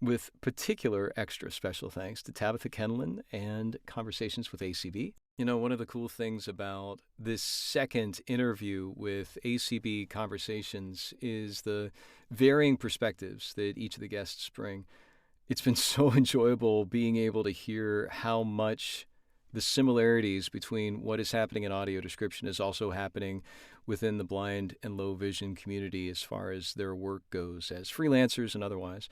with particular extra special thanks to Tabitha Kenlin and Conversations with ACB. You know, one of the cool things about this second interview with ACB Conversations is the varying perspectives that each of the guests bring. It's been so enjoyable being able to hear how much the similarities between what is happening in audio description is also happening within the blind and low vision community as far as their work goes as freelancers and otherwise.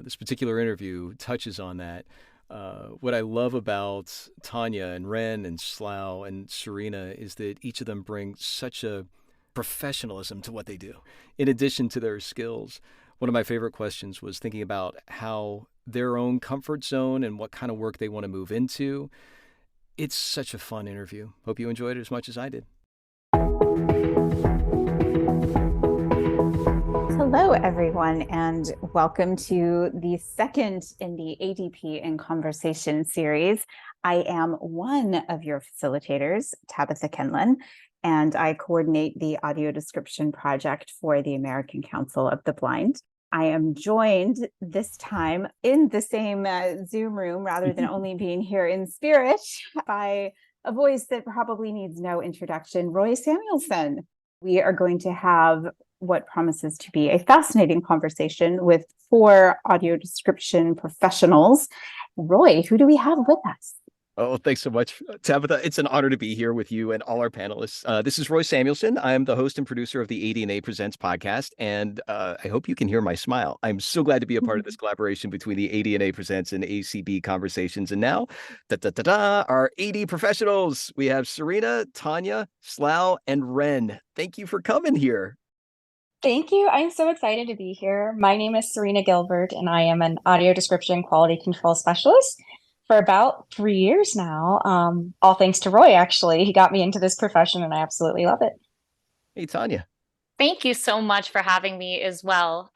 This particular interview touches on that. What I love about Tanya and Ren and Slough and Serena is that each of them bring such a professionalism to what they do, in addition to their skills. One of my favorite questions was thinking about how their own comfort zone and what kind of work they want to move into. It's such a fun interview. Hope you enjoyed it as much as I did. Hello, everyone, and welcome to the second in the ADP in Conversation series. I am one of your facilitators, Tabitha Kenlin, and I coordinate the audio description project for the American Council of the Blind. I am joined this time in the same Zoom room, rather than only being here in spirit, by a voice that probably needs no introduction, Roy Samuelson. We are going to have what promises to be a fascinating conversation with 4 audio description professionals. Roy, who do we have with us? Oh, thanks so much, Tabitha. It's an honor to be here with you and all our panelists. This is Roy Samuelson. I'm the host and producer of the ADNA Presents podcast, and I hope you can hear my smile. I'm so glad to be a part of this collaboration between the ADNA Presents and ACB Conversations. And now, our AD professionals. We have Serena, Tanya, Slough, and Ren. Thank you for coming here. Thank you. I'm so excited to be here. My name is Serena Gilbert, and I am an audio description quality control specialist for about 3 years now. All thanks to Roy, actually. He got me into this profession, and I absolutely love it. Hey, Tanya. Thank you so much for having me as well.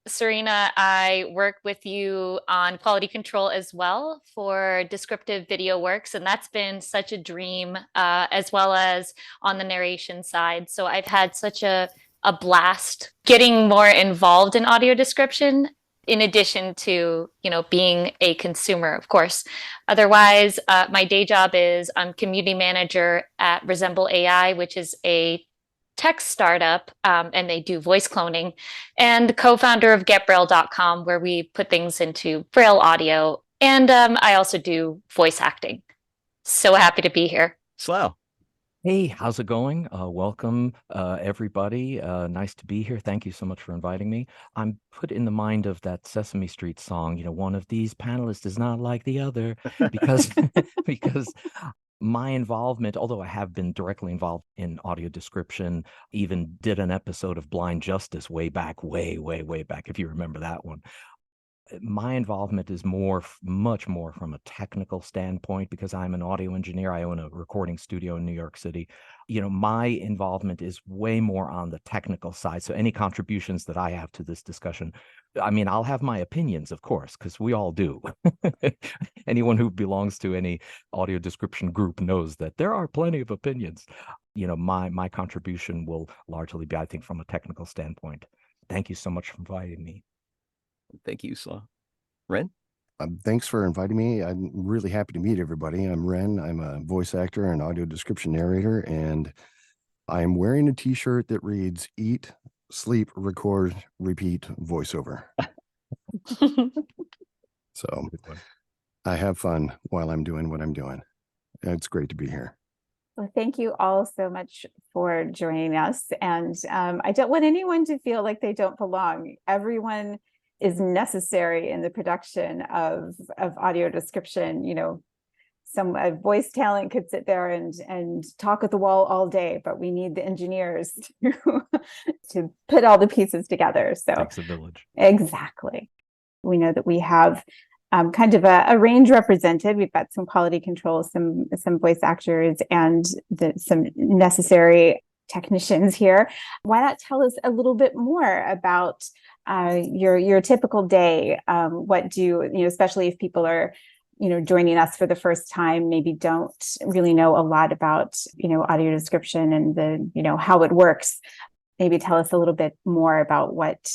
Serena, I work with you on quality control as well for descriptive video works, and that's been such a dream, as well as on the narration side. So I've had such a blast getting more involved in audio description, in addition to, being a consumer, of course. Otherwise, my day job is I'm community manager at Resemble AI, which is a tech startup, and they do voice cloning, and the co-founder of getbraille.com, where we put things into Braille audio. And I also do voice acting. So happy to be here. Slough. Hey, how's it going? Welcome, everybody. Nice to be here. Thank you so much for inviting me. I'm put in the mind of that Sesame Street song, one of these panelists is not like the other, because because my involvement, although I have been directly involved in audio description, even did an episode of Blind Justice way back, way back, if you remember that one. My involvement is much more from a technical standpoint, because I'm an audio engineer. I own a recording studio in New York City. My involvement is way more on the technical side. So any contributions that I have to this discussion, I'll have my opinions, of course, because we all do. Anyone who belongs to any audio description group knows that there are plenty of opinions. My contribution will largely be, I think, from a technical standpoint. Thank you so much for inviting me. Thank you, Slough. Ren? Thanks for inviting me. I'm really happy to meet everybody. I'm Ren. I'm a voice actor and audio description narrator, and I'm wearing a t-shirt that reads Eat, Sleep, Record, Repeat, Voiceover. So I have fun while I'm doing what I'm doing. It's great to be here. Well, thank you all so much for joining us. And I don't want anyone to feel like they don't belong. Everyone is necessary in the production of audio description. Some voice talent could sit there and talk at the wall all day, but we need the engineers to put all the pieces together. So takes a village. Exactly. We know that we have kind of a range represented. We've got some quality control, some voice actors, and some necessary technicians here. Why not tell us a little bit more about your typical day? What do especially if people are joining us for the first time, maybe don't really know a lot about audio description and the how it works. Maybe tell us a little bit more about what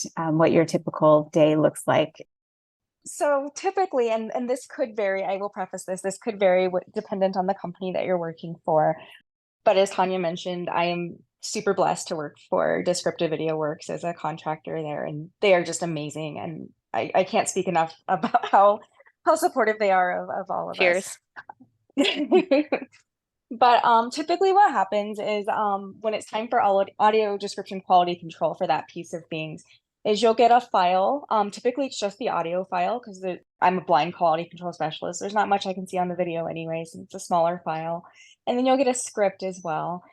your typical day looks like. So typically, and this could vary, I will preface this could vary dependent on the company that you're working for. But as Tanya mentioned, I am super blessed to work for Descriptive Video Works as a contractor there, and they are just amazing. And I can't speak enough about how supportive they are of all of Cheers. us. But typically what happens is when it's time for audio description quality control for that piece of things, is you'll get a file. Typically it's just the audio file because I'm a blind quality control specialist. There's not much I can see on the video anyways, and it's a smaller file. And then you'll get a script as well.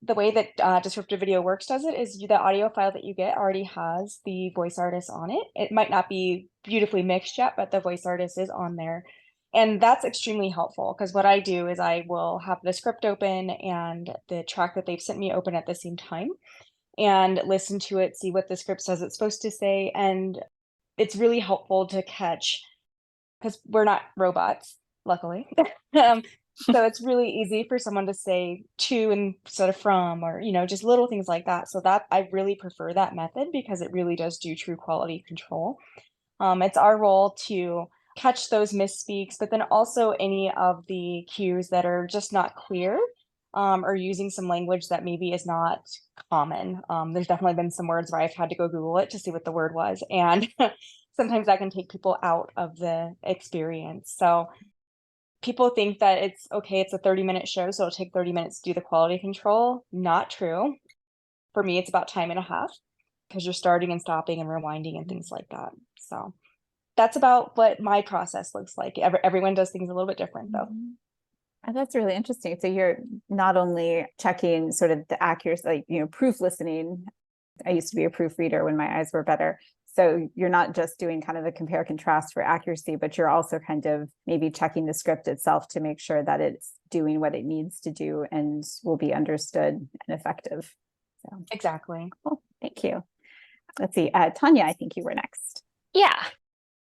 The way that Descriptive Video Works does it is the audio file that you get already has the voice artist on it. It might not be beautifully mixed yet, but the voice artist is on there. And that's extremely helpful because what I do is I will have the script open and the track that they've sent me open at the same time and listen to it, see what the script says it's supposed to say. And it's really helpful to catch, because we're not robots, luckily. So it's really easy for someone to say to instead of from, or, just little things like that. So that I really prefer that method because it really does do true quality control. It's our role to catch those misspeaks, but then also any of the cues that are just not clear, or using some language that maybe is not common. There's definitely been some words where I've had to go Google it to see what the word was. And sometimes that can take people out of the experience. So people think that it's okay, it's a 30-minute show, so it'll take 30 minutes to do the quality control. Not true. For me, it's about time and a half because you're starting and stopping and rewinding and things like that. So that's about what my process looks like. Everyone does things a little bit different though. And that's really interesting. So you're not only checking sort of the accuracy, like, proof listening. I used to be a proofreader when my eyes were better. So you're not just doing kind of a compare contrast for accuracy, but you're also kind of maybe checking the script itself to make sure that it's doing what it needs to do and will be understood and effective. So exactly. Cool. Thank you. Let's see. Tanya, I think you were next. Yeah.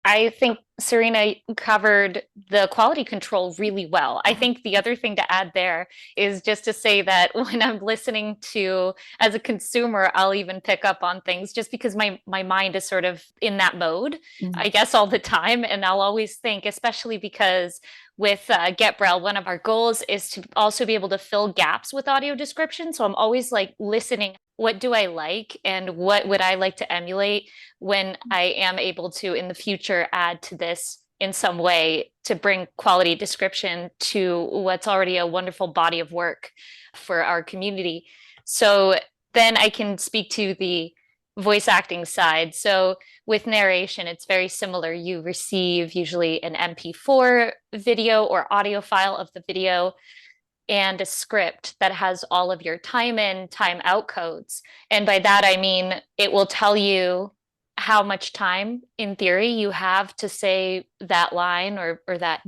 I think Serena covered the quality control really well. I think the other thing to add there is just to say that when I'm listening to, as a consumer, I'll even pick up on things just because my mind is sort of in that mode, I guess, all the time. And I'll always think, especially because with GetBraille, one of our goals is to also be able to fill gaps with audio description. So I'm always like listening. What do I like and what would I like to emulate when I am able to in the future add to this in some way to bring quality description to what's already a wonderful body of work for our community. So then I can speak to the voice acting side. So with narration, it's very similar. You receive usually an MP4 video or audio file of the video and a script that has all of your time in, time out codes. And by that, I mean, it will tell you how much time in theory you have to say that line or that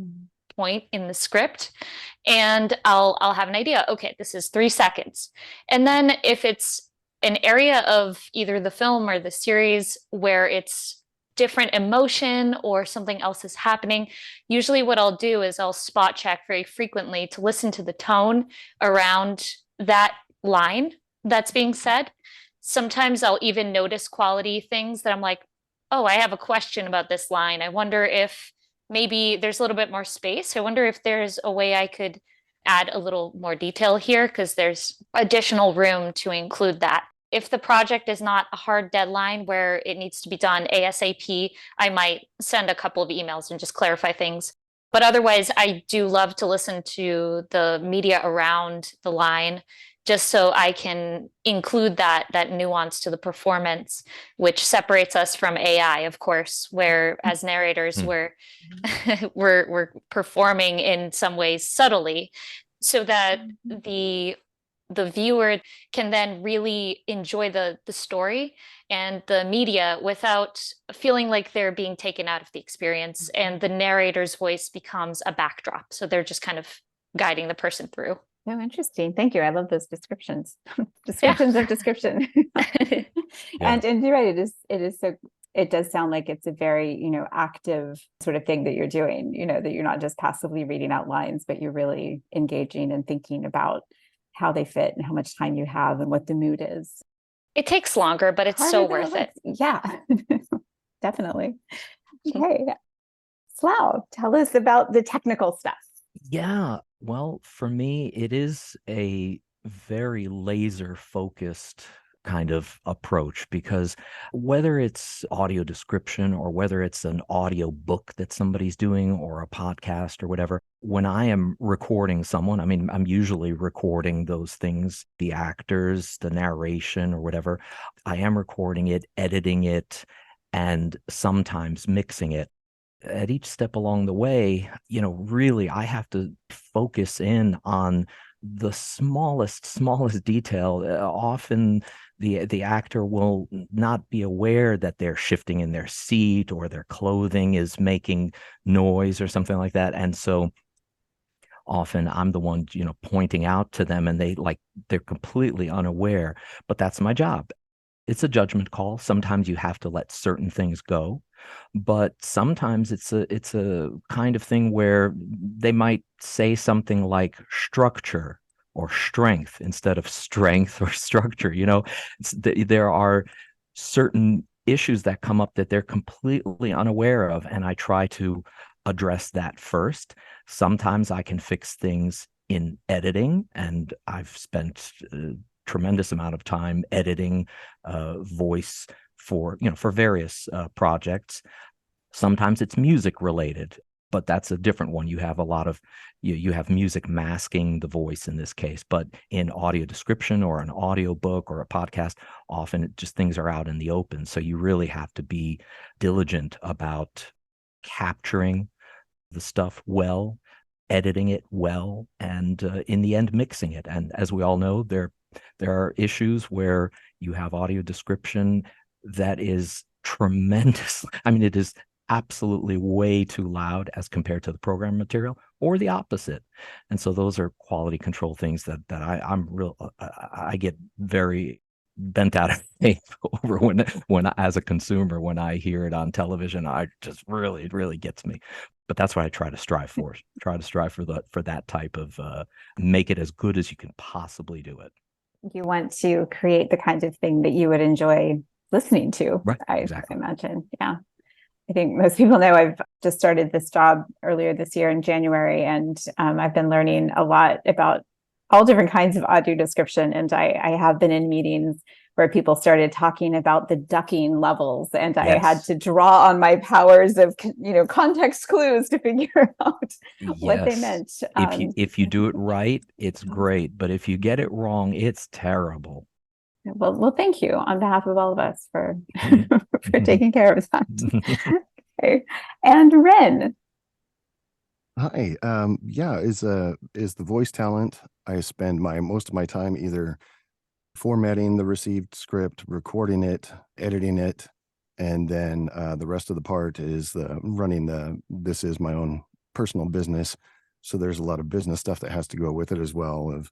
point in the script. And I'll have an idea. Okay, this is 3 seconds. And then if it's an area of either the film or the series where it's different emotion or something else is happening, usually what I'll do is I'll spot check very frequently to listen to the tone around that line that's being said. Sometimes I'll even notice quality things that I'm like, oh, I have a question about this line. I wonder if maybe there's a little bit more space. I wonder if there's a way I could add a little more detail here because there's additional room to include that. If the project is not a hard deadline where it needs to be done ASAP, I might send a couple of emails and just clarify things. But otherwise, I do love to listen to the media around the line just so I can include that nuance to the performance, which separates us from AI, of course, where as narrators, we're performing in some ways subtly so that the viewer can then really enjoy the story and the media without feeling like they're being taken out of the experience, and the narrator's voice becomes a backdrop. So they're just kind of guiding the person through. Oh, interesting. Thank you. I love those descriptions. Descriptions of description. And you're right, it is so it does sound like it's a very, active sort of thing that you're doing, that you're not just passively reading out lines, but you're really engaging and thinking about how they fit and how much time you have and what the mood is. It takes longer, but it's so worth it. Yeah, definitely. Okay. Slough. Tell us about the technical stuff. Yeah, well, for me, it is a very laser focused kind of approach because whether it's audio description or whether it's an audio book that somebody's doing or a podcast or whatever, when I am recording someone, I mean, I'm usually recording those things, the actors, the narration or whatever. I am recording it, editing it, and sometimes mixing it. At each step along the way, really I have to focus in on the smallest detail. Often the actor will not be aware that they're shifting in their seat or their clothing is making noise or something like that. And so often I'm the one, pointing out to them and they're completely unaware, but that's my job. It's a judgment call. Sometimes you have to let certain things go, but sometimes it's a kind of thing where they might say something like structure or strength instead of strength or structure. There are certain issues that come up that they're completely unaware of, and I try to address that first. Sometimes I can fix things in editing, and I've spent tremendous amount of time editing voice for various projects. Sometimes it's music related, but that's a different one. You have a lot of you have music masking the voice in this case, but in audio description or an audio book or a podcast, often things are out in the open, so you really have to be diligent about capturing the stuff well, editing it well, and in the end mixing it. And as we all know, there are issues where you have audio description that is tremendous. I mean, it is absolutely way too loud as compared to the program material, or the opposite. And so those are quality control things that I get very bent out of shape over when as a consumer, when I hear it on television, it really gets me. But that's what I try to strive for. For that type of make it as good as you can possibly do it. You want to create the kind of thing that you would enjoy listening to, right? I Exactly. imagine. Yeah. I think most people know I've just started this job earlier this year in January, and I've been learning a lot about all different kinds of audio description. And I have been in meetings where people started talking about the ducking levels, and yes. I had to draw on my powers of context clues to figure out what they meant. If you do it right, it's great, but if you get it wrong, it's terrible. Well, thank you on behalf of all of us for for taking care of that. Okay. And Ren. Hi. Is the voice talent. I spend most of my time either formatting the received script, recording it, editing it, and then the rest of the part is this is my own personal business. So there's a lot of business stuff that has to go with it as well, of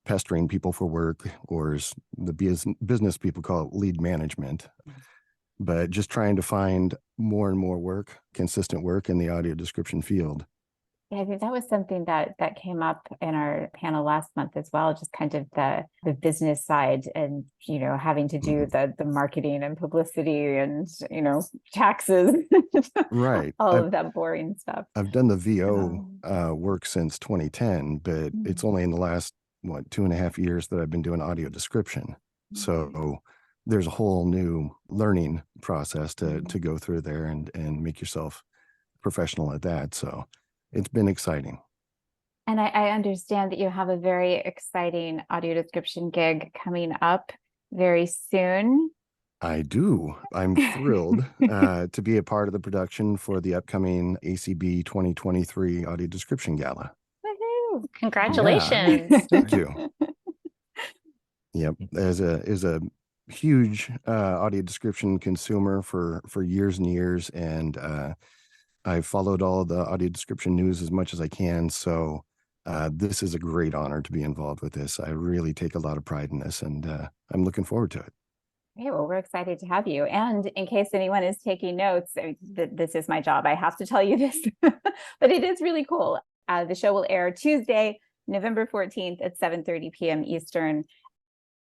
pestering people for work, or as the business people call it, lead management. But just trying to find more and more work, consistent work in the audio description field. Yeah, I think that was something that came up in our panel last month as well, just kind of the business side, and having to do the marketing and publicity and taxes, right? all of that boring stuff. I've done the VO work since 2010, but it's only in the last 2.5 years that I've been doing audio description. So there's a whole new learning process to go through there and make yourself professional at that. So it's been exciting. And I understand that you have a very exciting audio description gig coming up very soon. I do. I'm thrilled to be a part of the production for the upcoming ACB 2023 Audio Description Gala. Woohoo! Congratulations. Yeah. Thank you. Yep. As a huge audio description consumer for years and years, and I've followed all the audio description news as much as I can. So this is a great honor to be involved with this. I really take a lot of pride in this, and I'm looking forward to it. Yeah, well, we're excited to have you. And in case anyone is taking notes, this is my job. I have to tell you this, but it is really cool. The show will air Tuesday, November 14th at 7:30 p.m. Eastern.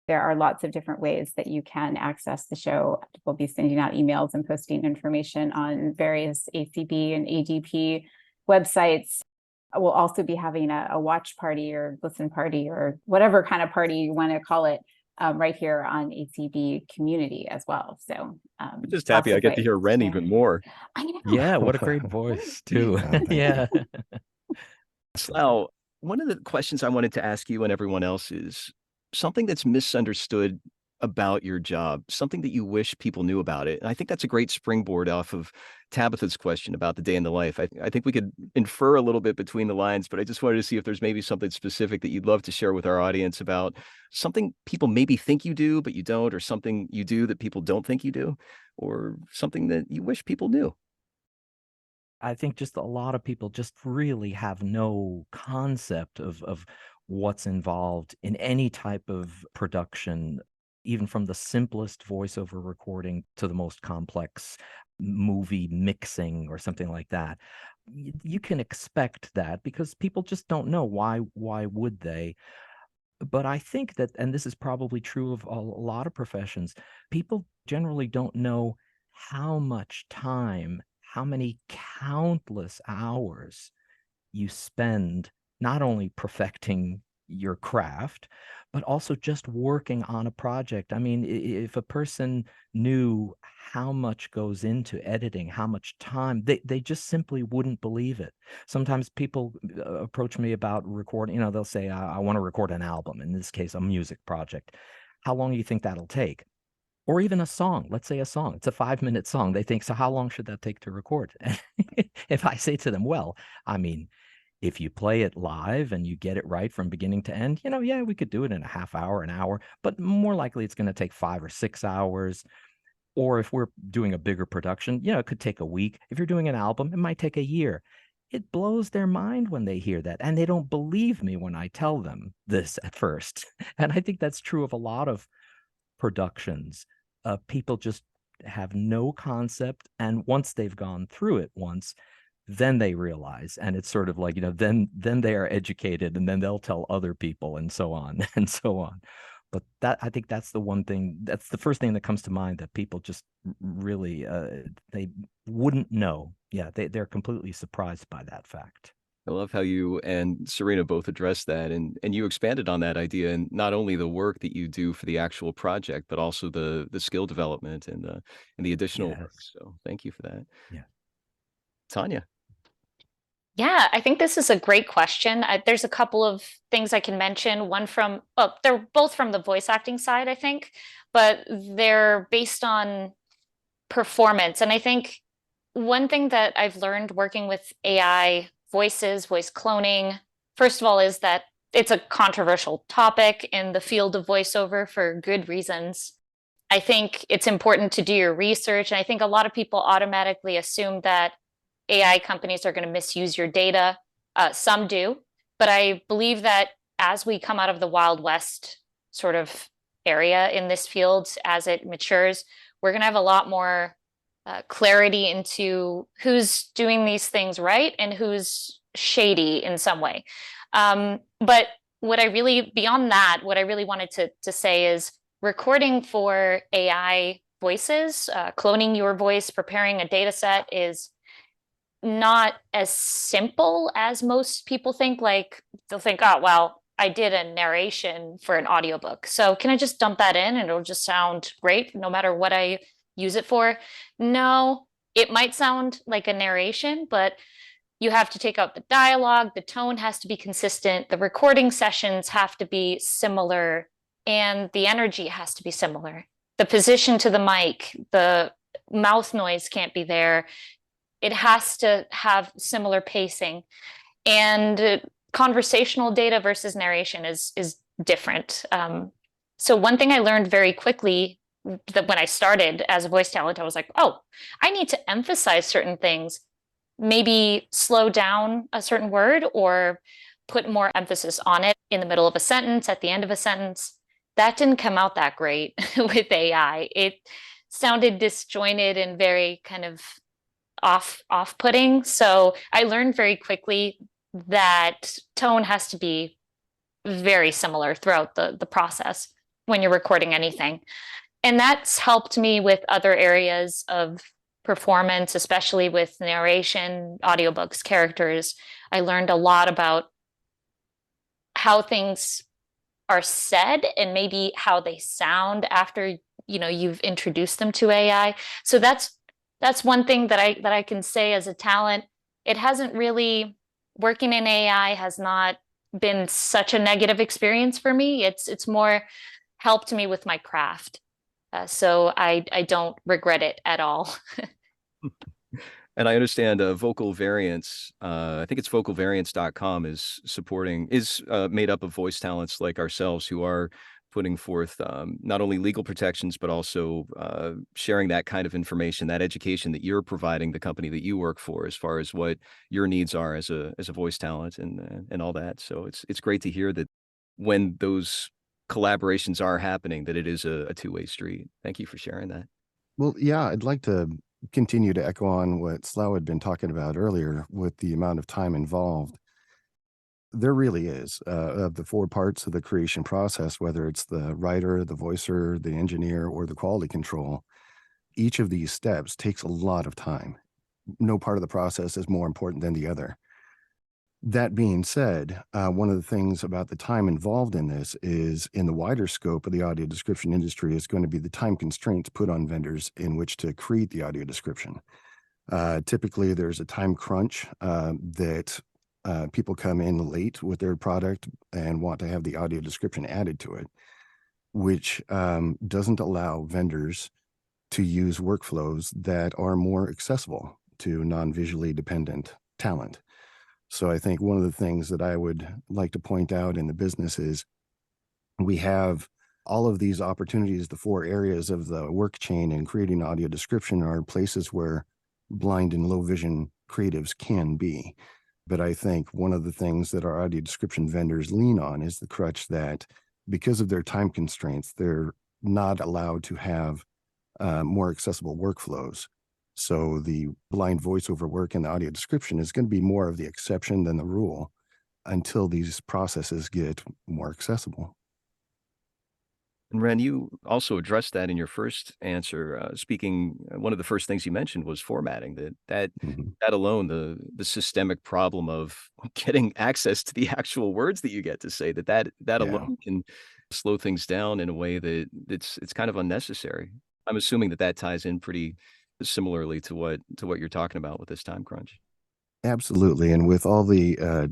There are lots of different ways that you can access the show. We'll be sending out emails and posting information on various ACB and ADP websites. We'll also be having a watch party or listen party or whatever kind of party you want to call it right here on ACB community as well. So I'm just happy I get to hear Ren even more. I know. Yeah, what a great voice too. Yeah. Now, one of the questions I wanted to ask you and everyone else is something that's misunderstood about your job, something that you wish people knew about it. And I think that's a great springboard off of Tabitha's question about the day in the life. I think we could infer a little bit between the lines, but I just wanted to see if there's maybe something specific that you'd love to share with our audience about something people maybe think you do, but you don't, or something you do that people don't think you do, or something that you wish people knew. I think just a lot of people just really have no concept of what's involved in any type of production, even from the simplest voiceover recording to the most complex movie mixing or something like that. You can expect that because people just don't know. Why would they? But I think that, and this is probably true of a lot of professions, people generally don't know how much time, how many countless hours you spend not only perfecting your craft, but also just working on a project. I mean, if a person knew how much goes into editing, how much time, they just simply wouldn't believe it. Sometimes people approach me about recording, they'll say, I want to record an album, in this case, a music project. How long do you think that'll take? Or even a song, let's say a song, it's a 5-minute song. They think, so how long should that take to record? If I say to them, well, I mean, if you play it live and you get it right from beginning to end, yeah, we could do it in a half hour, an hour, but more likely it's going to take 5 or 6 hours. Or if we're doing a bigger production, it could take a week. If you're doing an album, it might take a year. It blows their mind when they hear that. And they don't believe me when I tell them this at first. And I think that's true of a lot of productions. People just have no concept. And once they've gone through it once, then they realize, and it's sort of like, then they are educated, and then they'll tell other people, and so on and so on. But I think that's the one thing, that's the first thing that comes to mind, that people just really, they wouldn't know. Yeah, they're completely surprised by that fact. I love how you and Serena both addressed that, and you expanded on that idea, and not only the work that you do for the actual project, but also the skill development and the additional work. So thank you for that. Yeah. Tanya. Yeah, I think this is a great question. There's a couple of things I can mention. They're both from the voice acting side, I think, but they're based on performance. And I think one thing that I've learned working with AI voices, voice cloning, first of all, is that it's a controversial topic in the field of voiceover for good reasons. I think it's important to do your research. And I think a lot of people automatically assume that AI companies are going to misuse your data. Some do, but I believe that as we come out of the Wild West sort of area in this field, as it matures, we're going to have a lot more clarity into who's doing these things right and who's shady in some way. But beyond that, what I really wanted to say is recording for AI voices, cloning your voice, preparing a data set is not as simple as most people think. Like, they'll think, oh, well, I did a narration for an audiobook, so can I just dump that in and it'll just sound great no matter what I use it for? No, it might sound like a narration, but you have to take out the dialogue, the tone has to be consistent, the recording sessions have to be similar, and the energy has to be similar. The position to the mic, the mouth noise can't be there. It has to have similar pacing. And conversational data versus narration is different. So one thing I learned very quickly that when I started as a voice talent, I was like, oh, I need to emphasize certain things, maybe slow down a certain word or put more emphasis on it in the middle of a sentence, at the end of a sentence. That didn't come out that great with AI. It sounded disjointed and very kind of off-putting. So I learned very quickly that tone has to be very similar throughout the process. when you're recording anything. And that's helped me with other areas of performance, especially with narration, audiobooks, characters. I learned a lot about how things are said and maybe how they sound after you've introduced them to AI. So that's one thing that I can say as a talent. It hasn't really, working in AI has not been such a negative experience for me. It's more helped me with my craft. So I don't regret it at all. And I understand Vocal Variants, I think it's vocalvariants.com is made up of voice talents like ourselves who are putting forth not only legal protections, but also sharing that kind of information, that education that you're providing the company that you work for, as far as what your needs are as a voice talent and all that. So it's great to hear that when those collaborations are happening, that it is a two-way street. Thank you for sharing that. Well, yeah, I'd like to continue to echo on what Slough had been talking about earlier with the amount of time involved. There really is, of the 4 parts of the creation process, whether it's the writer, the voicer, the engineer, or the quality control. Each of these steps takes a lot of time. No part of the process is more important than the other. That being said, one of the things about the time involved in this is, in the wider scope of the audio description industry, is going to be the time constraints put on vendors in which to create the audio description. Typically, there's a time crunch that people come in late with their product and want to have the audio description added to it, which doesn't allow vendors to use workflows that are more accessible to non-visually dependent talent. So I think one of the things that I would like to point out in the business is we have all of these opportunities. The 4 areas of the work chain in creating audio description are places where blind and low vision creatives can be. But I think one of the things that our audio description vendors lean on is the crutch that, because of their time constraints, they're not allowed to have more accessible workflows. So the blind voiceover work in the audio description is going to be more of the exception than the rule until these processes get more accessible. And Ren, you also addressed that in your first answer. One of the first things you mentioned was formatting. That alone, the systemic problem of getting access to the actual words that you get to say, that Yeah. alone can slow things down in a way that it's kind of unnecessary. I'm assuming that ties in pretty similarly to what you're talking about with this time crunch. Absolutely. And with all the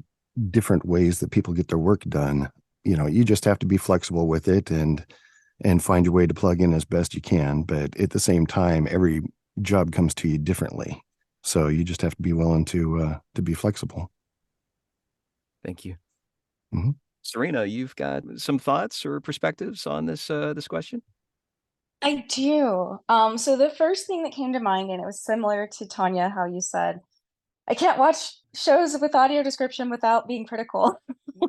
different ways that people get their work done, you just have to be flexible with it and find your way to plug in as best you can. But at the same time, every job comes to you differently. So you just have to be willing to be flexible. Thank you. Mhm. Serena, you've got some thoughts or perspectives on this question? I do. So the first thing that came to mind, and it was similar to Tanya, how you said, I can't watch shows with audio description without being critical.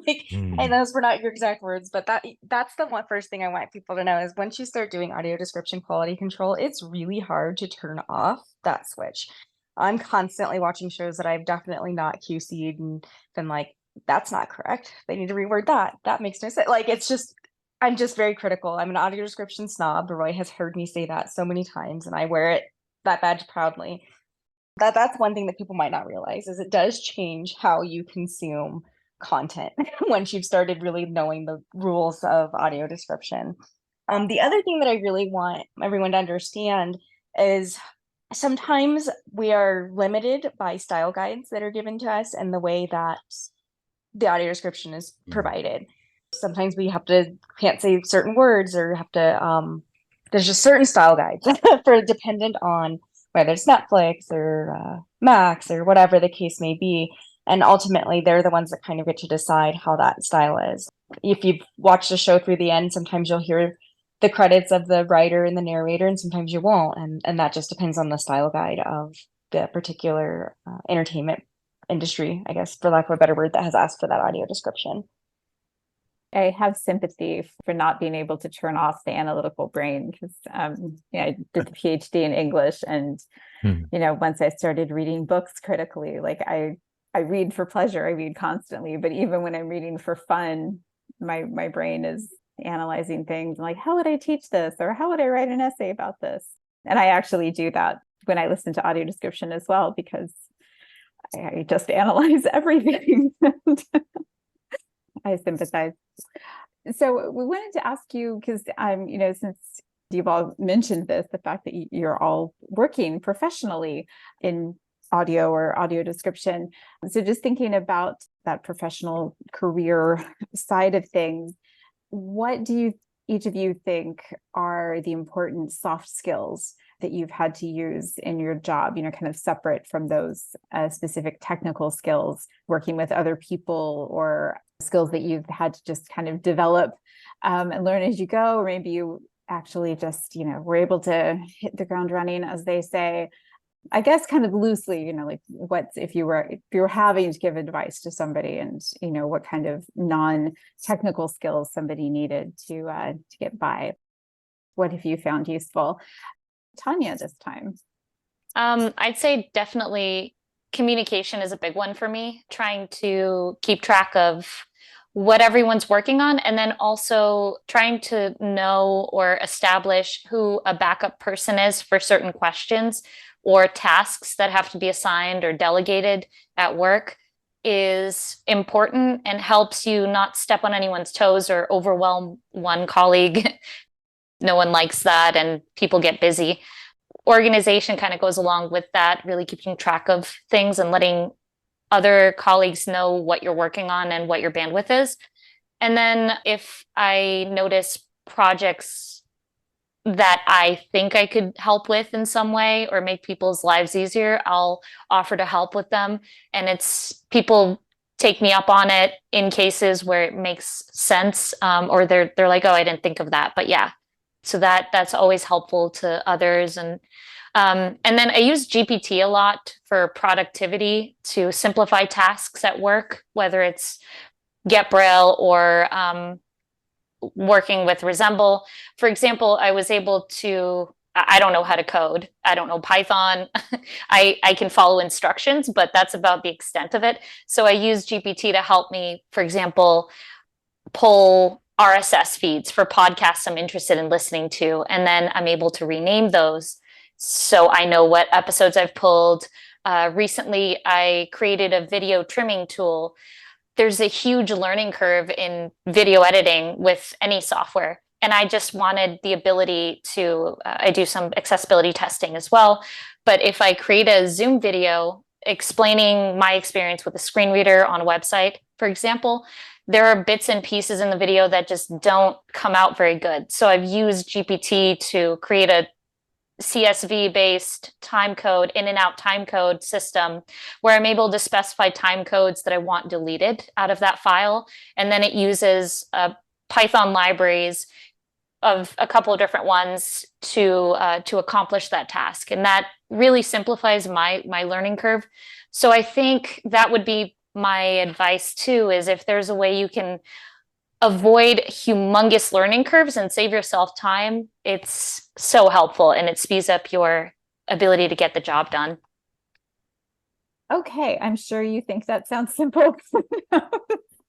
Like, and those were not your exact words, but that's the first thing I want people to know is, once you start doing audio description quality control, it's really hard to turn off that switch. I'm constantly watching shows that I've definitely not QC'd and been like, that's not correct. They need to reword that. That makes no sense. Like, I'm just very critical. I'm an audio description snob. Roy has heard me say that so many times, and I wear that badge proudly. That's one thing that people might not realize, is it does change how you consume content once you've started really knowing the rules of audio description. The other thing that I really want everyone to understand is, sometimes we are limited by style guides that are given to us and the way that the audio description is provided. Sometimes we can't say certain words, or have to, there's just certain style guides for dependent on whether it's Netflix or Max or whatever the case may be. And ultimately, they're the ones that kind of get to decide how that style is. If you've watched a show through the end, sometimes you'll hear the credits of the writer and the narrator, and sometimes you won't. And that just depends on the style guide of the particular entertainment industry, I guess, for lack of a better word, that has asked for that audio description. I have sympathy for not being able to turn off the analytical brain, because I did the PhD in English, and once I started reading books critically, like I read for pleasure, I read constantly, but even when I'm reading for fun, my brain is analyzing things, like, how would I teach this? Or how would I write an essay about this? And I actually do that when I listen to audio description as well, because I just analyze everything. I sympathize. So we wanted to ask you, because since you've all mentioned this, the fact that you're all working professionally in audio or audio description. So just thinking about that professional career side of things, what do each of you think are the important soft skills that you've had to use in your job, kind of separate from those specific technical skills, working with other people, or skills that you've had to just kind of develop and learn as you go, or maybe you actually just, were able to hit the ground running, as they say. I guess kind of loosely, like if you were having to give advice to somebody, and what kind of non-technical skills somebody needed to get by. What have you found useful? Tanya, this time. I'd say definitely communication is a big one for me, trying to keep track of what everyone's working on, and then also trying to know or establish who a backup person is for certain questions or tasks that have to be assigned or delegated at work is important, and helps you not step on anyone's toes or overwhelm one colleague. No one likes that, and people get busy. Organization kind of goes along with that, really keeping track of things and letting other colleagues know what you're working on and what your bandwidth is. And then if I notice projects that I think I could help with in some way or make people's lives easier, I'll offer to help with them. And people take me up on it in cases where it makes sense, or they're like, oh, I didn't think of that. But yeah, so that's always helpful to others. And then I use GPT a lot for productivity to simplify tasks at work, whether it's GetBraille or working with Resemble. For example, I was able to, I don't know how to code. I don't know Python. I can follow instructions, but that's about the extent of it. So I use GPT to help me, for example, pull RSS feeds for podcasts I'm interested in listening to. And then I'm able to rename those so I know what episodes I've pulled. Recently, I created a video trimming tool. There's a huge learning curve in video editing with any software. And I just wanted the ability to, I do some accessibility testing as well. But if I create a Zoom video explaining my experience with a screen reader on a website, for example, there are bits and pieces in the video that just don't come out very good. So I've used GPT to create a CSV-based time code, in and out time code system, where I'm able to specify time codes that I want deleted out of that file. And then it uses Python libraries of a couple of different ones to accomplish that task. And that really simplifies my learning curve. So I think that would be my advice too, is if there's a way you can avoid humongous learning curves and save yourself time, it's so helpful, and it speeds up your ability to get the job done. Okay, I'm sure you think that sounds simple.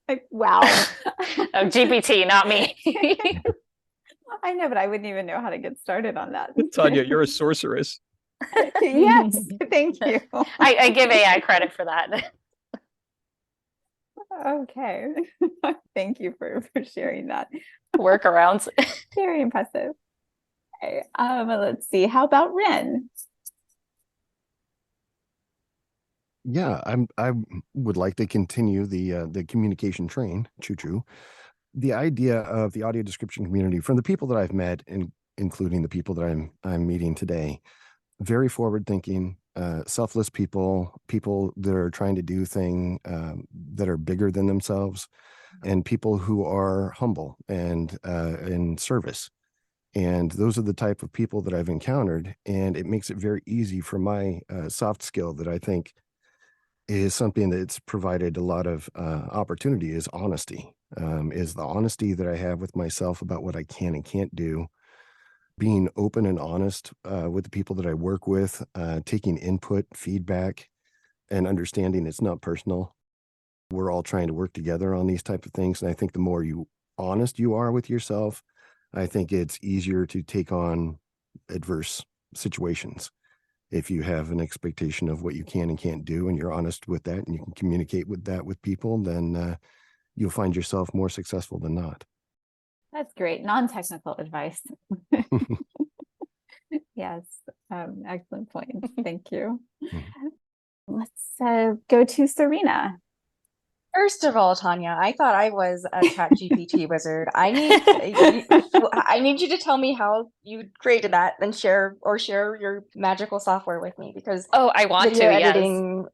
Like, wow. Oh, GPT, not me. I know, but I wouldn't even know how to get started on that. Tanya, you're a sorceress. Yes, thank you. I give AI credit for that. Okay. Thank you for sharing that. Workarounds. Very impressive. Okay. Let's see. How about Ren? Yeah, I would like to continue the communication train, choo-choo. The idea of the audio description community, from the people that I've met, and including the people that I'm meeting today, very forward-thinking, selfless people that are trying to do things that are bigger than themselves, and people who are humble and in service. And those are the type of people that I've encountered, and it makes it very easy for my soft skill that I think is something that's provided a lot of opportunity, is honesty, is the honesty that I have with myself about what I can and can't do, being open and honest with the people that I work with, taking input, feedback, and understanding it's not personal. We're all trying to work together on these type of things. And I think the more you honest you are with yourself, I think it's easier to take on adverse situations. If you have an expectation of what you can and can't do, and you're honest with that, and you can communicate with that with people, then you'll find yourself more successful than not. That's great. Non-technical advice. Yes, excellent point. Thank you. Let's go to Serena. First of all, Tanya, I thought I was a ChatGPT wizard. I need you to tell me how you created that and share your magical software with me, because I want video to, yes. editing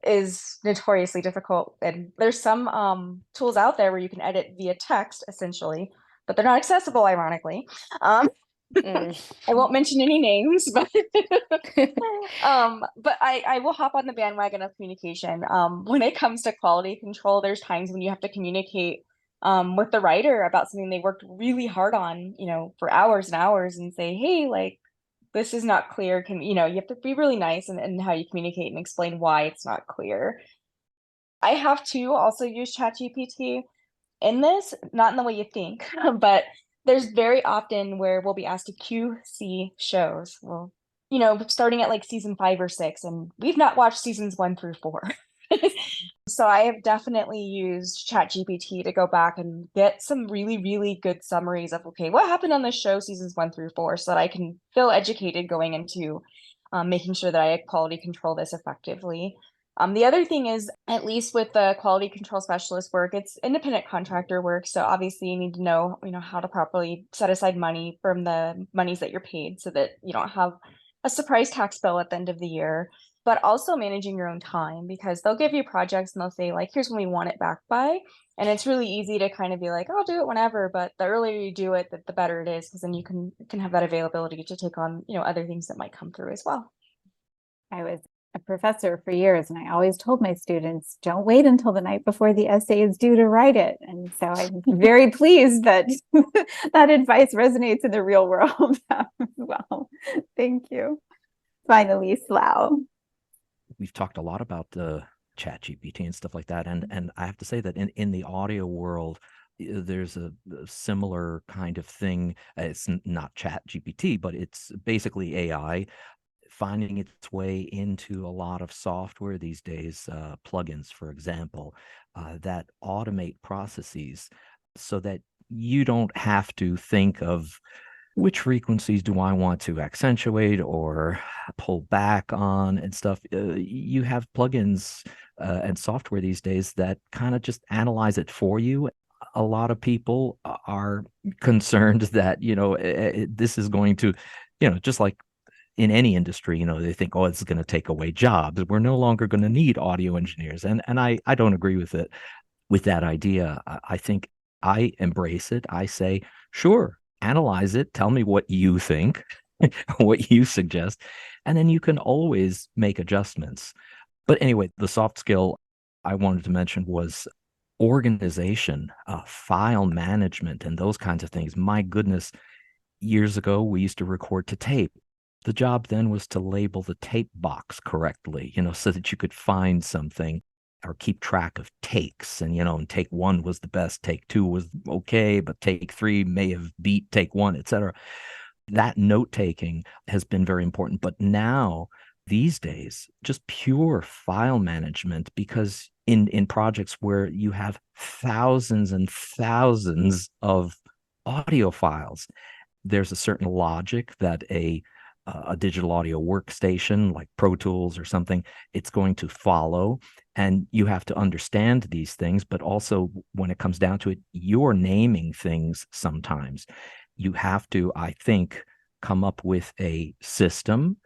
is notoriously difficult. And there's some tools out there where you can edit via text, essentially, but they're not accessible, ironically. I won't mention any names, but but I will hop on the bandwagon of communication. When it comes to quality control, there's times when you have to communicate with the writer about something they worked really hard on, for hours and hours, and say, hey, like, this is not clear. You have to be really nice in how you communicate and explain why it's not clear. I have to also use ChatGPT in this, not in the way you think, but there's very often where we'll be asked to QC shows. Well, starting at like season 5 or 6, and we've not watched seasons 1 through 4. So I have definitely used ChatGPT to go back and get some really, really good summaries of, okay, what happened on this show seasons 1 through 4, so that I can feel educated going into making sure that I quality control this effectively. The other thing is, at least with the quality control specialist work, it's independent contractor work. So obviously you need to know, how to properly set aside money from the monies that you're paid, so that you don't have a surprise tax bill at the end of the year. But also managing your own time, because they'll give you projects and they'll say, like, here's when we want it back by. And it's really easy to kind of be like, I'll do it whenever. But the earlier you do it, the better it is, because then you can have that availability to take on, other things that might come through as well. I was a professor for years, and I always told my students, don't wait until the night before the essay is due to write it. And so I'm very pleased that that advice resonates in the real world as well. Thank you. Finally, Slough. We've talked a lot about the ChatGPT and stuff like that. And I have to say that in the audio world, there's a similar kind of thing. It's not ChatGPT, but it's basically AI finding its way into a lot of software these days, plugins, for example, that automate processes so that you don't have to think of which frequencies do I want to accentuate or pull back on and stuff. You have plugins and software these days that kind of just analyze it for you. A lot of people are concerned that, this is going to, just like in any industry, they think, oh, it's going to take away jobs. We're no longer going to need audio engineers. And I don't agree with it, with that idea. I think I embrace it. I say, sure, analyze it. Tell me what you think, what you suggest, and then you can always make adjustments. But anyway, the soft skill I wanted to mention was organization, file management, and those kinds of things. My goodness, years ago, we used to record to tape. The job then was to label the tape box correctly, so that you could find something or keep track of takes. And, and take 1 was the best, take 2 was okay, but take 3 may have beat take 1, etc. That note-taking has been very important. But now, these days, just pure file management, because in projects where you have thousands and thousands of audio files, there's a certain logic that a digital audio workstation like Pro Tools or something, it's going to follow. And you have to understand these things, but also when it comes down to it, you're naming things sometimes. You have to, I think, come up with a system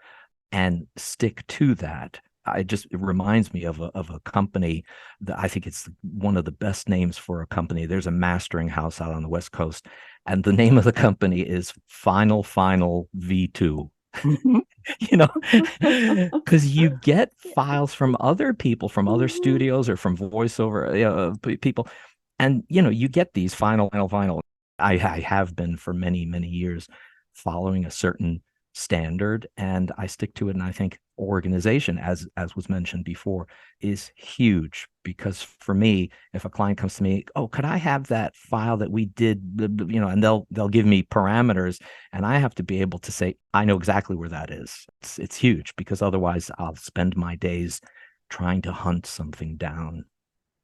and stick to that. It reminds me of a company that I think it's one of the best names for a company. There's a mastering house out on the West Coast, and the name of the company is Final V2. Because you get files from other people, from other studios or from voiceover people, and you get these final. I have been for many years following a certain standard, and I stick to it, and I think organization, as was mentioned before, is huge. Because for me, if a client comes to me, oh, could I have that file that we did, and they'll give me parameters, and I have to be able to say, I know exactly where that is. It's huge, because otherwise I'll spend my days trying to hunt something down.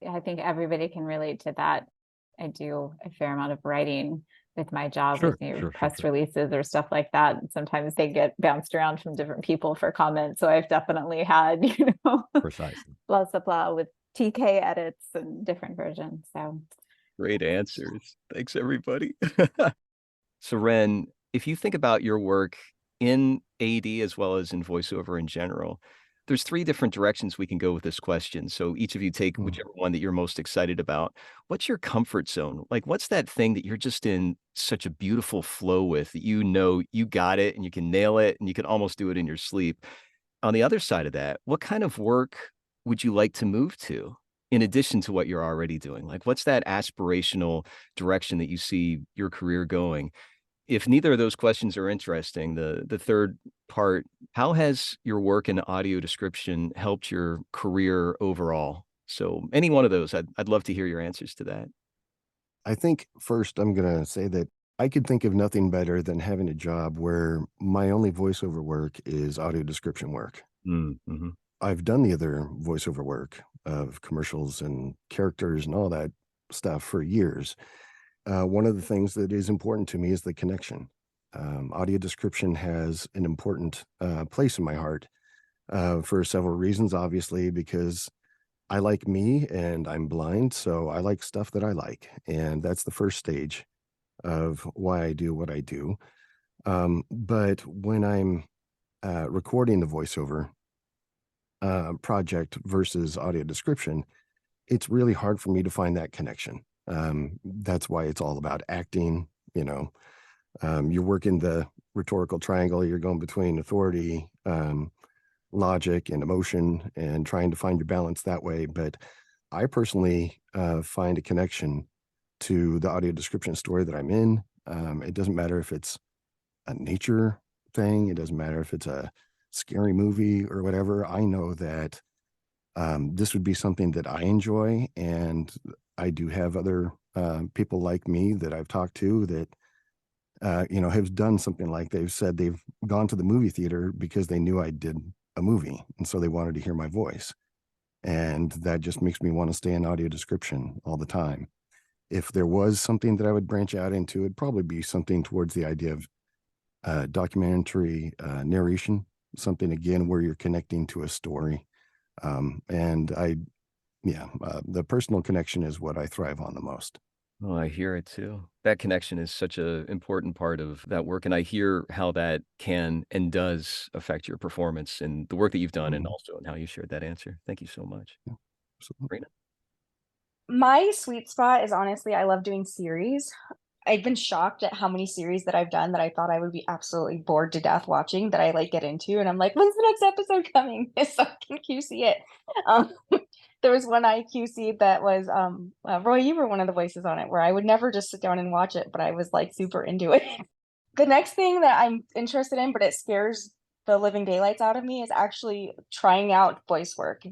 I think everybody can relate to that. I do a fair amount of writing with my job, with press releases or stuff like that. And sometimes they get bounced around from different people for comments. So I've definitely had, Precisely. blah, blah, blah with TK edits and different versions. So great answers. Thanks, everybody. So Ren, if you think about your work in AD as well as in voiceover in general, there's 3 different directions we can go with this question. So each of you take whichever one that you're most excited about. What's your comfort zone? Like, what's that thing that you're just in such a beautiful flow with that you got it and you can nail it and you can almost do it in your sleep? On the other side of that, what kind of work would you like to move to in addition to what you're already doing? Like, what's that aspirational direction that you see your career going? If neither of those questions are interesting, the third part, how has your work in audio description helped your career overall? So any one of those, I'd love to hear your answers to that. I think first I'm going to say that I could think of nothing better than having a job where my only voiceover work is audio description work. Mm-hmm. I've done the other voiceover work of commercials and characters and all that stuff for years. One of the things that is important to me is the connection. Audio description has an important place in my heart for several reasons, obviously, because I like me and I'm blind, so I like stuff that I like. And that's the first stage of why I do what I do. But when I'm recording the voiceover project versus audio description, it's really hard for me to find that connection. That's why it's all about acting. You're working the rhetorical triangle. You're going between authority, logic, and emotion, and trying to find your balance that way. But I personally find a connection to the audio description story that I'm in. It doesn't matter if it's a nature thing. It doesn't matter if it's a scary movie or whatever. I know that this would be something that I enjoy, and I do have other people like me that I've talked to that have done something like they've said they've gone to the movie theater because they knew I did a movie, and so they wanted to hear my voice, and that just makes me want to stay in audio description all the time. If there was something that I would branch out into, it'd probably be something towards the idea of documentary narration, something again where you're connecting to a story. The personal connection is what I thrive on the most. Oh, I hear it too. That connection is such an important part of that work. And I hear how that can and does affect your performance and the work that you've done and also in how you shared that answer. Thank you so much. Yeah, absolutely. Rena? My sweet spot is honestly, I love doing series. I've been shocked at how many series that I've done that I thought I would be absolutely bored to death watching that I get into. And I'm like, when's the next episode coming? So I can QC it. There was one I QC'd that was, Roy, you were one of the voices on it, where I would never just sit down and watch it, but I was super into it. The next thing that I'm interested in, but it scares the living daylights out of me, is actually trying out voice work.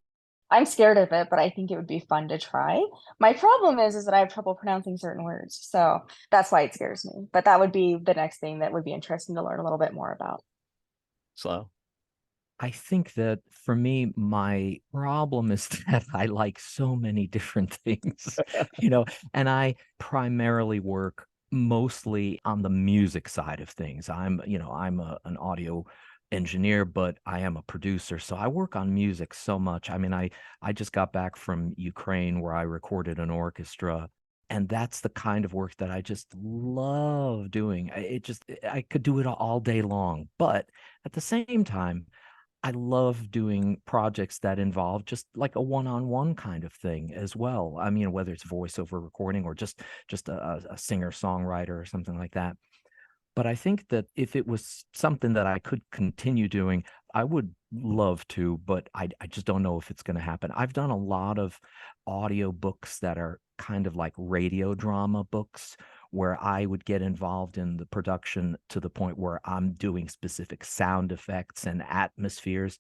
I'm scared of it, but I think it would be fun to try. My problem is that I have trouble pronouncing certain words. So that's why it scares me. But that would be the next thing that would be interesting to learn a little bit more about. Slow. I think that for me, my problem is that I like so many different things, and I primarily work mostly on the music side of things. I'm an audio engineer, but I am a producer. So I work on music so much. I mean, I just got back from Ukraine where I recorded an orchestra. And that's the kind of work that I just love doing. I could do it all day long. But at the same time, I love doing projects that involve just like a one-on-one kind of thing as well. I mean, whether it's voiceover recording or just a singer-songwriter or something like that. But I think that if it was something that I could continue doing, I would love to, but I just don't know if it's going to happen. I've done a lot of audio books that are kind of like radio drama books, where I would get involved in the production to the point where I'm doing specific sound effects and atmospheres.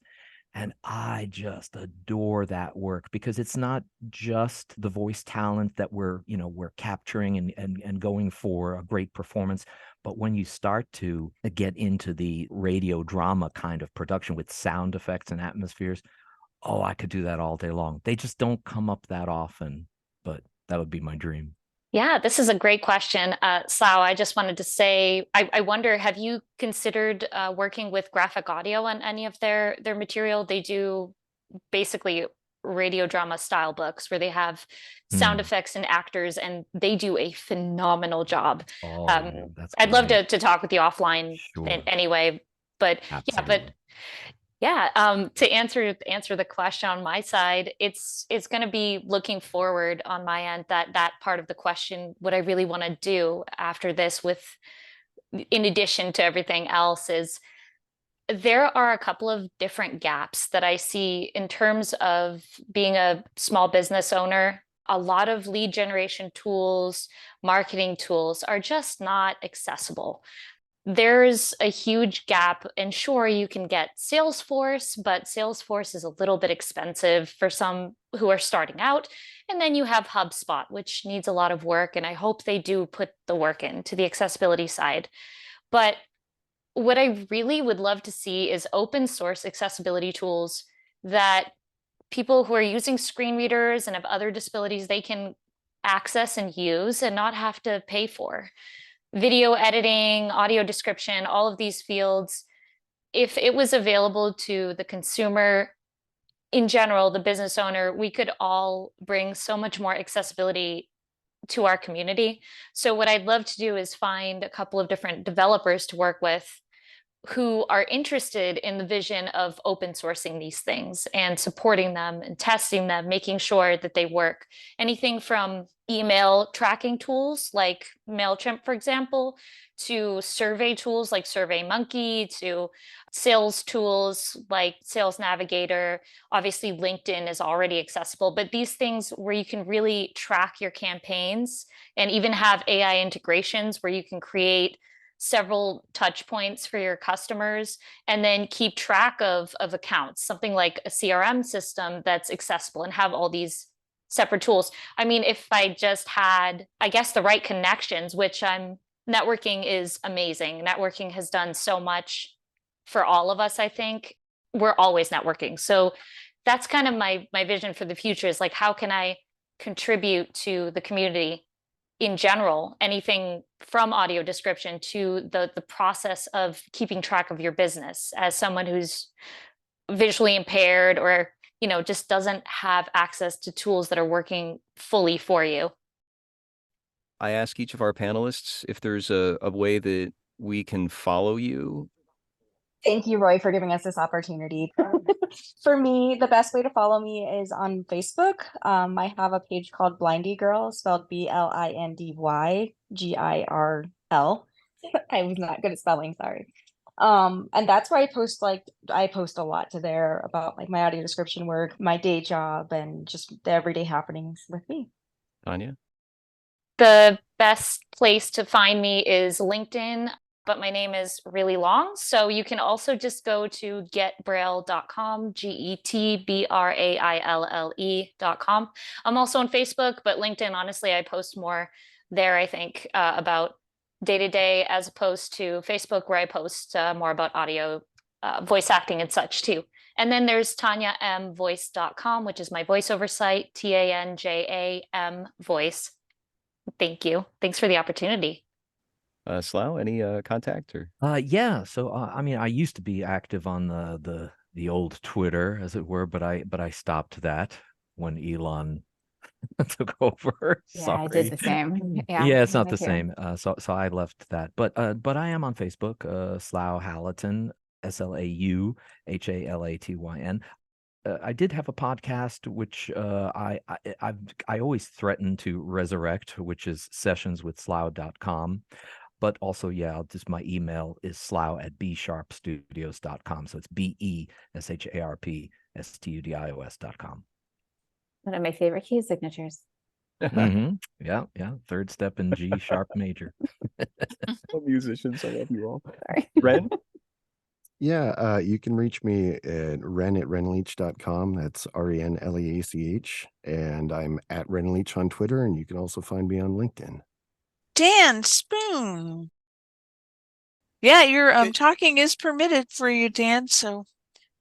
And I just adore that work because it's not just the voice talent that we're capturing and going for a great performance. But when you start to get into the radio drama kind of production with sound effects and atmospheres, oh, I could do that all day long. They just don't come up that often, but that would be my dream. Yeah, this is a great question. Slough, I just wanted to say, I wonder, have you considered working with graphic audio on any of their material? They do basically radio drama style books where they have sound effects and actors, and they do a phenomenal job. Oh, that's I'd love great. to talk with you offline Sure. anyway, but Absolutely. to answer the question on my side, it's going to be looking forward on my end, that part of the question, what I really want to do after this with, in addition to everything else, is there are a couple of different gaps that I see in terms of being a small business owner. A lot of lead generation tools, marketing tools are just not accessible. There's a huge gap, and sure, you can get Salesforce, but Salesforce is a little bit expensive for some who are starting out. And then you have HubSpot, which needs a lot of work, and I hope they do put the work into the accessibility side. But what I really would love to see is open source accessibility tools that people who are using screen readers and have other disabilities, they can access and use and not have to pay for. Video editing, audio description, all of these fields, if it was available to the consumer in general, the business owner, we could all bring so much more accessibility to our community. So what I'd love to do is find a couple of different developers to work with who are interested in the vision of open sourcing these things and supporting them and testing them, making sure that they work. Anything from email tracking tools like MailChimp, for example, to survey tools like SurveyMonkey, to sales tools like Sales Navigator. Obviously, LinkedIn is already accessible, but these things where you can really track your campaigns and even have AI integrations where you can create several touch points for your customers and then keep track of accounts, something like a CRM system that's accessible and have all these separate tools. I mean, if I just had, I guess, the right connections, which networking is amazing. Networking has done so much for all of us, I think. We're always networking. So that's kind of my vision for the future, is like, how can I contribute to the community in general, anything from audio description to the process of keeping track of your business as someone who's visually impaired or, just doesn't have access to tools that are working fully for you. I ask each of our panelists if there's a way that we can follow you. Thank you, Roy, for giving us this opportunity. For me, the best way to follow me is on Facebook. I have a page called Blindy Girl, spelled BLINDYGIRL. I was not good at spelling, sorry. And that's where I post a lot to there about like my audio description work, my day job, and just the everyday happenings with me. Tanya? The best place to find me is LinkedIn, but my name is really long. So you can also just go to getbraille.com, GETBRAILLE.com. I'm also on Facebook, but LinkedIn, honestly, I post more there, I think, about day-to-day as opposed to Facebook, where I post more about audio, voice acting and such too. And then there's TanyaMVoice.com, which is my voiceover site, TANJAM Voice. Thank you. Thanks for the opportunity. Slough, any contact or? Yeah. So I mean, I used to be active on the old Twitter, as it were, but I stopped that when Elon took over. Yeah, Sorry. I did the same. Yeah, Yeah, it's not me the too. same. So I left that. But I am on Facebook, Slough Halatyn, SLAUHALATYN. I did have a podcast which I always threaten to resurrect, which is sessionswithslough.com. But also, yeah, just my email is slough@bsharpstudios.com. So it's BESHARPSTUDIOS.com. One of my favorite key signatures. Yeah. Third step in G sharp major. Musicians, I love you all. Sorry. Ren? Yeah, you can reach me at ren@renleach.com. That's RENLEACH. And I'm at renleach on Twitter, and you can also find me on LinkedIn. Dan Spoon. Yeah, your talking is permitted for you, Dan, so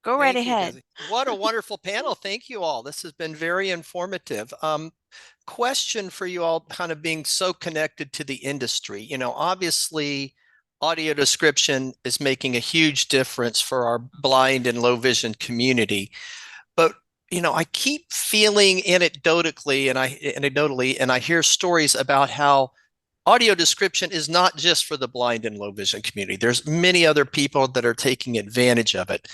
go right ahead. Desi. What a wonderful panel. Thank you all. This has been very informative. Question for you all, kind of being so connected to the industry. Obviously, audio description is making a huge difference for our blind and low vision community. But I keep feeling anecdotally, and I hear stories about how audio description is not just for the blind and low vision community. There's many other people that are taking advantage of it.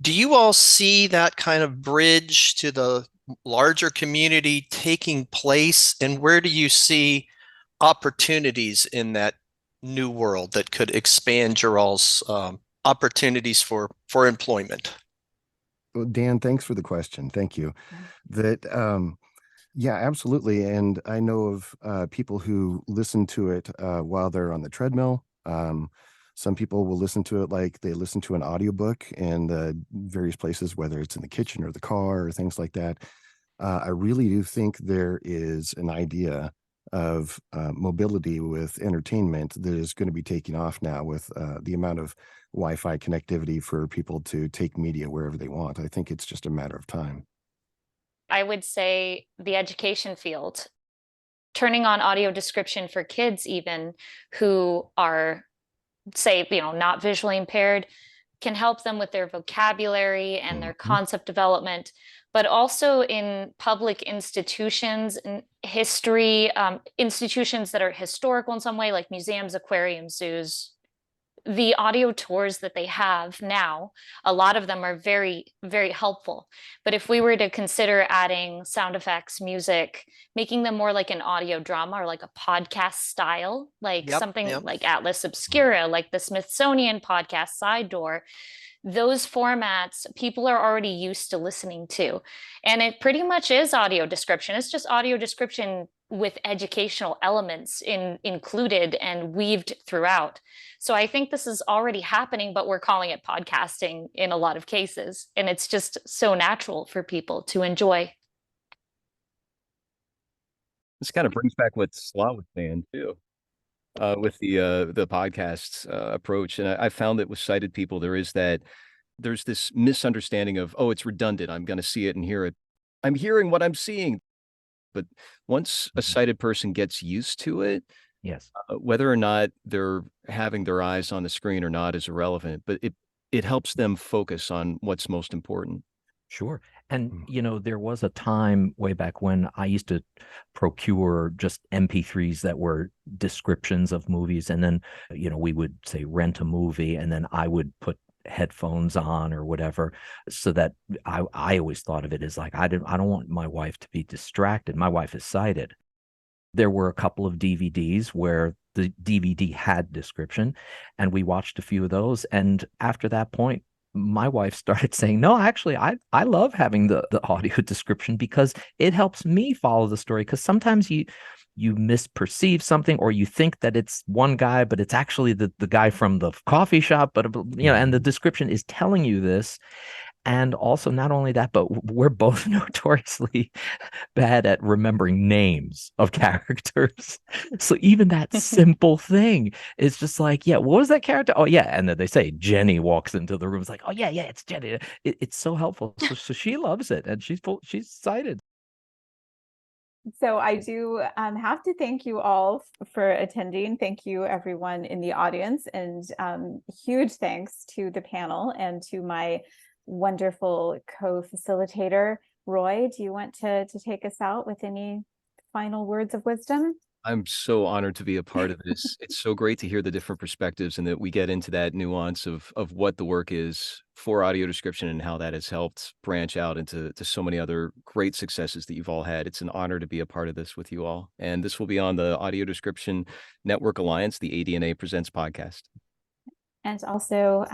Do you all see that kind of bridge to the larger community taking place? And where do you see opportunities in that new world that could expand your all's opportunities for employment? Well, Dan, thanks for the question. Thank you. That Yeah, absolutely. And I know of people who listen to it while they're on the treadmill. Some people will listen to it like they listen to an audiobook in the various places, whether it's in the kitchen or the car or things like that. I really do think there is an idea of mobility with entertainment that is going to be taking off now with the amount of Wi-Fi connectivity for people to take media wherever they want. I think it's just a matter of time. I would say the education field, turning on audio description for kids even who are, say, not visually impaired, can help them with their vocabulary and their concept development, but also in public institutions and history, institutions that are historical in some way, like museums, aquariums, zoos. The audio tours that they have now, a lot of them are very, very helpful. But if we were to consider adding sound effects, music, making them more like an audio drama or like a podcast style, like something like Atlas Obscura, like the Smithsonian podcast Side Door, those formats people are already used to listening to. And it pretty much is audio description. It's just audio description with educational elements included and weaved throughout. So I think this is already happening, but we're calling it podcasting in a lot of cases. And it's just so natural for people to enjoy. This kind of brings back what Sla was saying too, with the podcast approach. And I found that with sighted people, there's this misunderstanding of, oh, it's redundant. I'm going to see it and hear it. I'm hearing what I'm seeing. But once a sighted person gets used to it, Yes. Whether or not they're having their eyes on the screen or not is irrelevant, but it helps them focus on what's most important. Sure. And, there was a time way back when I used to procure just MP3s that were descriptions of movies. And then, we would say rent a movie, and then I would put headphones on or whatever, so that I always thought of it as like, I don't want my wife to be distracted. My wife is sighted. There were a couple of DVDs where the DVD had description, and we watched a few of those. And after that point, my wife started saying, no, actually, I love having the audio description because it helps me follow the story. Because sometimes you misperceive something, or you think that it's one guy, but it's actually the guy from the coffee shop. But and the description is telling you this. And also, not only that, but we're both notoriously bad at remembering names of characters. So even that simple thing is just like, yeah, what was that character? Oh, yeah. And then they say Jenny walks into the room. It's like, oh, yeah, it's Jenny. It's so helpful. So she loves it, and she's excited. So I do have to thank you all for attending. Thank you, everyone in the audience, and huge thanks to the panel and to my wonderful co-facilitator. Roy, do you want to take us out with any final words of wisdom? I'm so honored to be a part of this. It's so great to hear the different perspectives and that we get into that nuance of what the work is for audio description and how that has helped branch out into so many other great successes that you've all had. It's an honor to be a part of this with you all. And this will be on the Audio Description Network Alliance, the ADNA Presents podcast. And also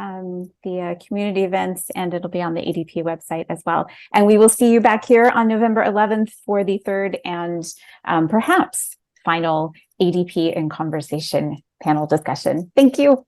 the community events, and it'll be on the ADP website as well. And we will see you back here on November 11th for the third and perhaps final ADP in Conversation panel discussion. Thank you.